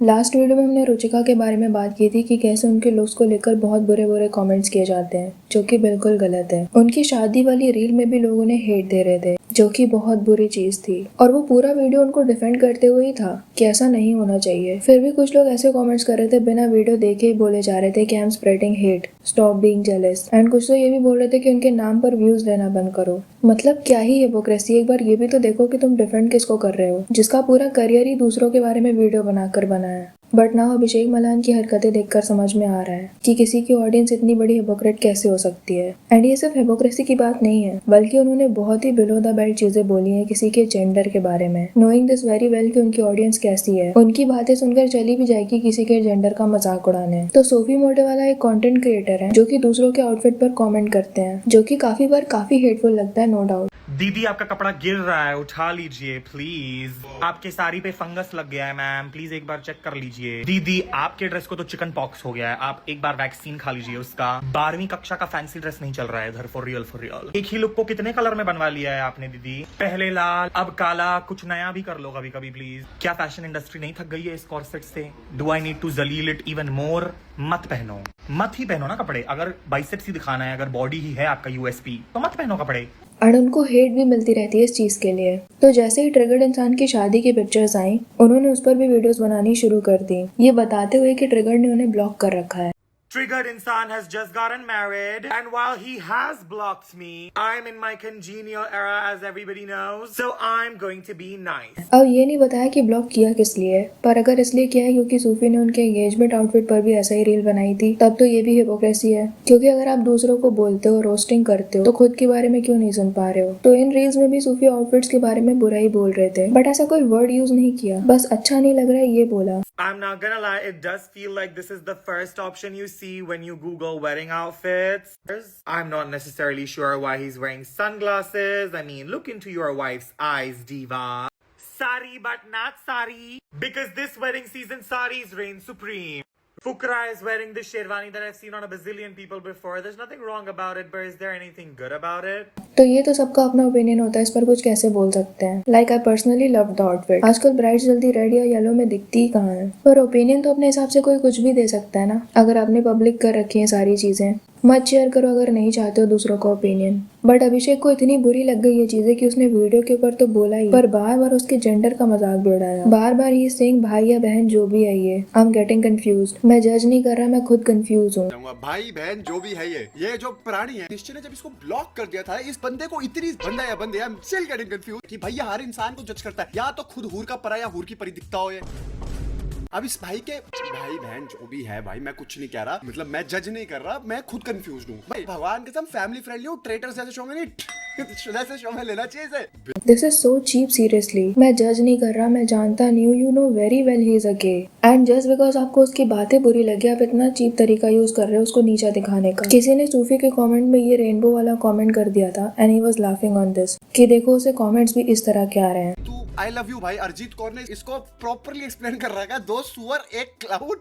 Last video में हमने रुचिका के बारे में बात की थी कि कैसे उनके लुक्स को लेकर बहुत बुरे बुरे कमेंट्स किए जाते हैं, जो कि बिल्कुल गलत है। उनकी शादी वाली रील में भी लोग उन्हें हेट दे रहे थे, जो कि बहुत बुरी चीज थी, और वो पूरा वीडियो उनको डिफेंड करते हुए ही था कि ऐसा नहीं होना चाहिए। फिर भी कुछ लोग ऐसे कमेंट्स कर रहे थे, बिना वीडियो देखे ही बोले जा रहे थे कि I am spreading hate, stop being jealous, and कुछ तो ये भी बोल रहे थे कि उनके नाम पर व्यूज लेना बंद करो। मतलब क्या ही हिपोक्रेसी। एक बार ये भी तो देखो कि तुम डिफेंड किसको कर रहे हो, जिसका पूरा करियर ही दूसरों के बारे में वीडियो बनाकर बना है। बट नाउ अभिषेक मलान की हरकतें देखकर समझ में आ रहा है कि किसी की ऑडियंस इतनी बड़ी हिपोक्रेट कैसे हो सकती है। एंड ये सिर्फ हिपोक्रेसी की बात नहीं है, बल्कि उन्होंने बहुत ही बिलो द बेल्ट चीजें बोली हैं किसी के जेंडर के बारे में, नोइंग दिस वेरी वेल कि उनकी ऑडियंस कैसी है। उनकी बातें सुनकर चली भी जाएगी किसी के जेंडर का मजाक उड़ाने। तो सोफी मोटेवाला एक कंटेंट क्रिएटर है जो कि दूसरों के आउटफिट पर कमेंट करते हैं, जो कि काफी बार काफी हेटफुल लगता है, नो डाउट। दीदी आपका कपड़ा गिर रहा है, उठा लीजिए प्लीज। आपके साड़ी पे फंगस लग गया है मैम, प्लीज एक बार चेक कर लीजिए। दीदी आपके ड्रेस को तो चिकन पॉक्स हो गया है, आप एक बार वैक्सीन खा लीजिए उसका। 12वीं कक्षा का फैंसी ड्रेस नहीं चल रहा है इधर, फॉर रियल फॉर रियल। एक ही लुक को कितने कलर में बनवा लिया है आपने दीदी, पहले लाल अब काला, कुछ नया भी कर लो कभी कभी प्लीज। क्या फैशन इंडस्ट्री नहीं थक गई है इस कॉर्सेट से? डू आई नीड टू जलील इट इवन मोर? मत पहनो, मत ही पहनो ना कपड़े। अगर बाइसेप्स ही दिखाना है, अगर बॉडी ही है आपका यूएसपी, तो मत पहनो कपड़े। और उनको हेट भी मिलती रहती है इस चीज के लिए। तो जैसे ही ट्रिगर्ड इंसान की शादी की पिक्चर्स आई, उन्होंने उस पर भी वीडियोस बनानी शुरू कर दी, ये बताते हुए कि ट्रिगर्ड ने उन्हें ब्लॉक कर रखा है। Triggered insan has just gotten married, and while he has blocked me, I'm in my congenial era, as everybody knows, so I'm going to be nice. अब ये नहीं बताया कि ब्लॉक किया किस लिए, पर अगर इसलिए किया है क्योंकि सूफी ने उनके एंगेजमेंट आउटफिट पर भी ऐसा ही रील बनाई थी, तब तो ये भी हिपोक्रेसी है। क्योंकि अगर आप दूसरों को बोलते हो, रोस्टिंग करते हो, तो खुद के बारे में क्यों नहीं सुन पा रहे हो? तो इन रील्स में भी सूफी आउटफिट्स के बारे में बुरा ही बोल रहे थे, बट ऐसा कोई वर्ड यूज नहीं किया, बस अच्छा नहीं लग रहा है ये बोला। I'm not gonna lie, it does feel like this is the first option you see when you Google wedding outfits. I'm not necessarily sure why he's wearing sunglasses. I mean, look into your wife's eyes, diva. Sari but not sari. Because this wedding season, saris reign supreme. Fukra is wearing this sherwani that I've seen on a bazillion people before. There's nothing wrong about it, but is there anything good about it? तो ये तो सबका अपना opinion होता है, इस पर कुछ कैसे बोल सकते हैं। Like I personally love the outfit. आजकल ब्राइड्स जल्दी रेड या येलो में दिखती ही कहाँ है, पर ओपिनियन तो अपने हिसाब से कोई कुछ भी दे सकता है ना। अगर आपने पब्लिक कर रखी है सारी चीजें, मत शेयर करो अगर नहीं चाहते हो दूसरों का ओपिनियन। बट अभिषेक को इतनी बुरी लग गई ये चीजें कि उसने वीडियो के ऊपर तो बोला ही, पर बार बार उसके जेंडर का मजाक भी उड़ाया। बार बार ये सेइंग भाई या बहन जो भी है ये, आई एम गेटिंग कंफ्यूज्ड। मैं जज नहीं कर रहा, मैं खुद कंफ्यूज हूँ। भाई बहन जो भी है ये जो प्राणी है, निश्चय ने जब इसको ब्लॉक कर दिया था, इस बंदे को इतनी बंदा या बंदे, I am still getting confuse कि भैया हर इंसान को जज करता है, या तो खुद हूर का परा या हूर की परी दिखता हो ये। अब इस भाई के भाई बहन जो भी है भाई, मैं कुछ नहीं कह रहा, मतलब मैं जज नहीं कर रहा, मैं खुद कंफ्यूज हूँ भाई। भगवान कसम फैमिली फ्रेंडली हो, ट्रेटर्स जैसे शो में नहीं जैसे शो में लेना चाहिए इसे। This is so cheap, seriously. मैं जज नहीं कर रहा, मैं जानता नहीं हूँ, you know very well he is a gay, and just because आपको उसकी बातें बुरी लगी, आप इतना चीप तरीका यूज कर रहे हो उसको नीचा दिखाने का। किसी ने सूफी के कमेंट में ये रेनबो वाला कमेंट कर दिया था, and he was laughing on this, कि देखो उसे कमेंट्स भी इस तरह के आ रहे हैं। आई लव यू भाई। अरिजीत कौर ने इसको प्रॉपरली एक्सप्लेन कर रखा है, 2 सुअर, 1 क्लाउड,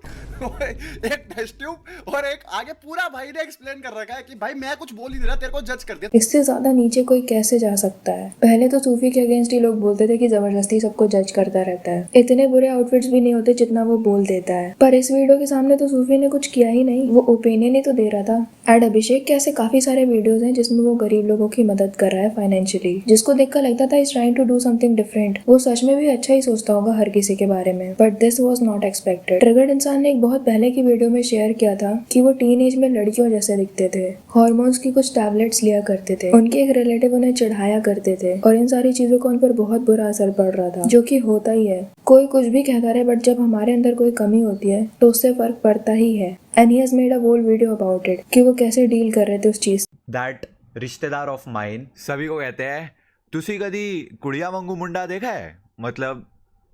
एक टेस्ट ट्यूब और एक आगे, पूरा भाई ने एक्सप्लेन कर रखा है कि भाई मैं कुछ बोल ही नहीं रहा, तेरे को जज कर दिया। इससे ज्यादा नीचे कोई कैसे जा सकता है? पहले तो सूफी के अगेंस्ट ही लोग बोलते थे कि जबरदस्ती सबको जज करता रहता है, इतने बुरे आउटफिट्स भी नहीं होते जितना वो बोल देता है। पर इस वीडियो के सामने तो सूफी ने कुछ किया ही नहीं, वो ओपिनियन ही तो दे रहा था। एंड अभिषेक के ऐसे काफी सारे वीडियोस हैं जिसमें वो गरीब लोगों की मदद कर रहा है फाइनेंशियली, जिसको देखकर लगता था is trying to do something different. वो सच में भी अच्छा ही सोचता होगा हर किसी के बारे में, but this was not expected. Triggered इंसान ने एक बहुत पहले की वीडियो में शेयर किया था कि वो टीन एज में लड़कियों जैसे दिखते थे, हार्मोन्स की कुछ टैबलेट्स लिया करते थे, उनके एक रिलेटिव उन्हें चढ़ाया करते थे, और इन सारी चीजों का उन पर बहुत बुरा असर पड़ रहा था, जो कि होता ही है। कोई कुछ भी कहता रहे, बट जब हमारे अंदर कोई कमी होती है तो उससे फर्क पड़ता ही है। And he has made a whole video about it कि वो कैसे डील कर रहे थे उस चीज। दैट रिश्तेदार ऑफ माइन सभी को कहते हैं तुसी कदी कुड़िया वांगू मुंडा देखा है, मतलब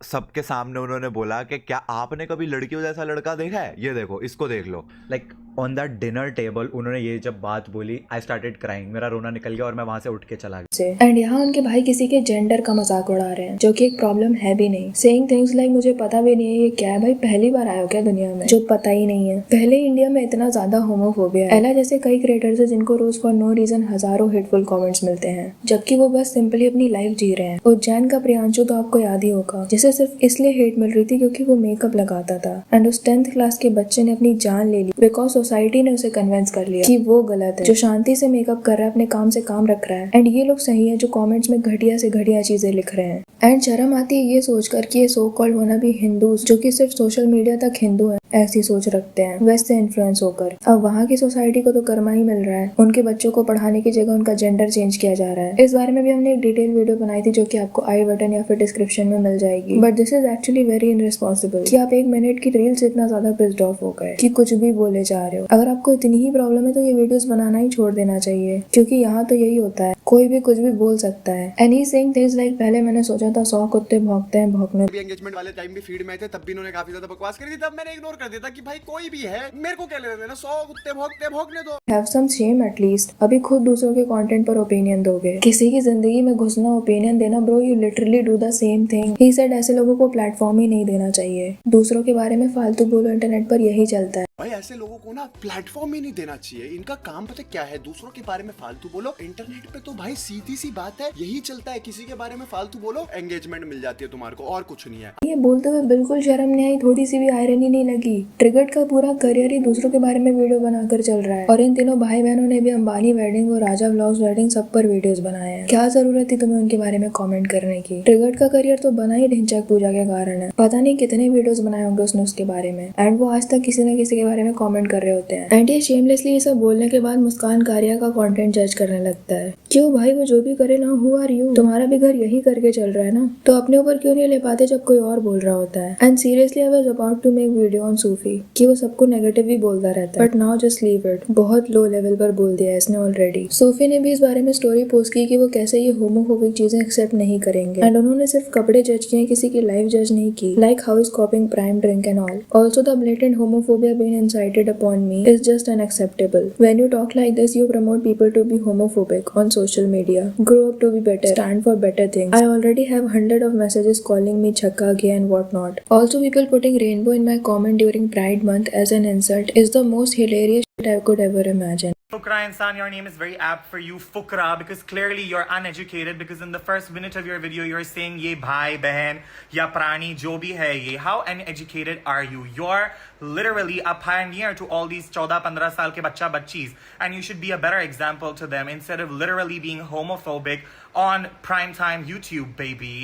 सबके सामने उन्होंने बोला कि क्या आपने कभी लड़कियों जैसा लड़का देखा है, ये देखो इसको देख लो। Like on that dinner table उन्होंने ये जब बात बोली, आई स्टार्टेड क्राइंग, मेरा रोना निकल गया और मैं वहां से उठ के चला गया। एंड यहाँ उनके भाई किसी के जेंडर का मजाक उड़ा रहे हैं, जो कि एक प्रॉब्लम है भी नहीं। सेइंग थिंग्स लाइक मुझे पता भी नहीं है ये क्या है। भाई पहली बार आया हो क्या दुनिया में जो पता ही नहीं है? पहले इंडिया में इतना ज्यादा होमोफोबिया है। एला जैसे कई क्रिएटर्स है जिनको रोज फॉर नो रीजन हजारों हेटफुल कमेंट्स मिलते हैं, जबकि वो बस सिंपली अपनी लाइफ जी रहे हैं। उज्जैन का प्रियांशु तो आपको याद ही होगा, जिसे सिर्फ इसलिए हेट मिल रही थी क्योंकि वो मेकअप लगाता था। एंड उस 10th क्लास के बच्चे ने अपनी जान ले ली बिकॉज सोसाइटी ने उसे कन्विंस कर लिया कि वो गलत है। जो शांति से मेकअप कर रहा है, अपने काम से काम रख रहा है, एंड ये लोग सही है जो कमेंट्स में घटिया से घटिया चीजें लिख रहे हैं। एंड शर्म आती है ये सोचकर कि ये सो कॉल्ड होना भी हिंदूज जो कि सिर्फ सोशल मीडिया तक हिंदू है ऐसी सोच रखते हैं वेस्ट से इन्फ्लुएंस होकर। अब वहाँ की सोसाइटी को तो कर्मा ही मिल रहा है, उनके बच्चों को पढ़ाने की जगह उनका जेंडर चेंज किया जा रहा है। इस बारे में भी हमने एक डिटेल वीडियो बनाई थी जो कि आपको आई बटन या फिर डिस्क्रिप्शन में मिल जाएगी। But this is actually very irresponsible कि आप 1 मिनट की रील से इतना ज्यादा पिस्ड ऑफ हो गए कि कुछ भी बोले जा रहे हो। अगर आपको इतनी ही प्रॉब्लम है तो ये वीडियोस बनाना ही छोड़ देना चाहिए, क्योंकि यहाँ तो यही होता है, कोई भी कुछ भी बोल सकता है। And he saying things like पहले मैंने सोचा था 100 कुत्ते भौंकते हैं भौंकने। भी एंगेजमेंट वाले टाइम भी फीड में थे, तब भी इन्होंने काफी ज्यादा बकवास करी थी। तब मैंने इग्नोर कर दिया था कि भाई कोई भी है, मेरे को क्या लेना देना, 100 कुत्ते भौंकने दो। Have some shame at least. अभी खुद दूसरों के कंटेंट पर ओपिनियन दोगे, किसी की जिंदगी में घुसना, ओपिनियन देना। Bro you literally do the same thing. He said ऐसे लोगों को प्लेटफॉर्म ही नहीं देना चाहिए। दूसरों के बारे में फालतू बोलो, इंटरनेट पर यही चलता है। भाई ऐसे लोगों को ना प्लेटफॉर्म ही नहीं देना चाहिए। इनका काम पता क्या है? दूसरों के बारे में फालतू बोलो। इंटरनेट पे तो भाई सीधी सी बात है, यही चलता है। किसी के बारे में फालतू बोलो, एंगेजमेंट मिल जाती है तुम्हारे को, और कुछ नहीं है। ये बोलते हुए बिल्कुल शर्म नहीं आई, थोड़ी सी भी आयरनी नहीं लगी। ट्रिगर्ड का पूरा करियर ही दूसरों के बारे में वीडियो बनाकर चल रहा है, और इन तीनों भाई बहनों ने भी अंबानी वेडिंग और राजा व्लॉग्स वेडिंग सब पर वीडियोस बनाए हैं। क्या जरूरत थी तुम्हें उनके बारे में कमेंट करने की? ट्रिगर्ड का करियर तो बना ही ढिंचैक पूजा के कारण है। पता नहीं कितने वीडियोस बनाए होंगे उसने उसके बारे में, एंड वो आज तक किसी न किसी के बारे में कमेंट कर रहे होते हैं। एंड ये शेमलेसली ये सब बोलने के बाद मुस्कान कारिया का कंटेंट जज करने लगता है। क्यों भाई, वो जो भी करे ना, हु आर यू? तुम्हारा भी घर यही करके चल रहा है ना, तो अपने ऊपर क्यों नहीं ले पाते जब कोई और बोल रहा होता है? And seriously I was about to make video on Sufi कि वो सबको नेगेटिव ही बोलता रहता है, but now just leave it. बहुत लो लेवल पर बोल दिया है इसने ऑलरेडी। सूफी ने भी इस बारे में स्टोरी पोस्ट की कि वो कैसे ये होमोफोबिक चीजें एक्सेप्ट नहीं करेंगे, एंड उन्होंने सिर्फ कपड़े जज किए, किसी की लाइफ जज नहीं की, like how is कॉपिंग prime drink and all. Also the blatant homophobia being incited upon me is just unacceptable. When you talk like this, you promote people to be homophobic on social media. Grow up to be better. Stand for better things. I already have hundreds of messages calling me chakka, gay and whatnot. Also, people putting rainbow in my comment during Pride Month as an insult is the most hilarious shit I could ever imagine. Fukra Insan, your name is very apt for you, Fukra, because clearly you're uneducated, because in the first minute of your video you're saying ye bhai, behan, ya prani, jo bhi hai ye. How uneducated are you? You're literally a pioneer to all these 14-15 saal ke bachcha bachchis, and you should be a better example to them instead of literally being homophobic on primetime YouTube, baby.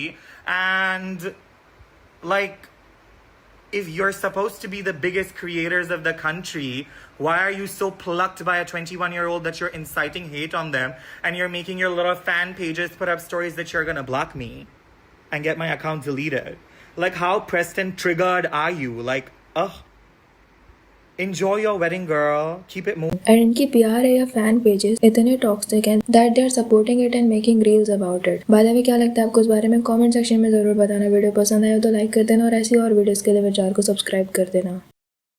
And like, if you're supposed to be the biggest creators of the country, why are you so plucked by a 21-year-old that you're inciting hate on them, and you're making your little fan pages put up stories that you're gonna block me and get my account deleted? Like, how pressed and triggered are you? Like, enjoy your wedding, girl. Keep it moving. And इनकी PR है या fan pages इतने toxic हैं that they are supporting it and making reels about it. By the way, क्या लगता है आपको इस बारे में? कमेंट सेक्शन में जरूर बताना। वीडियो पसंद आया तो लाइक कर देना, और ऐसी और वीडियोस के लिए विचार को सब्सक्राइब कर देना।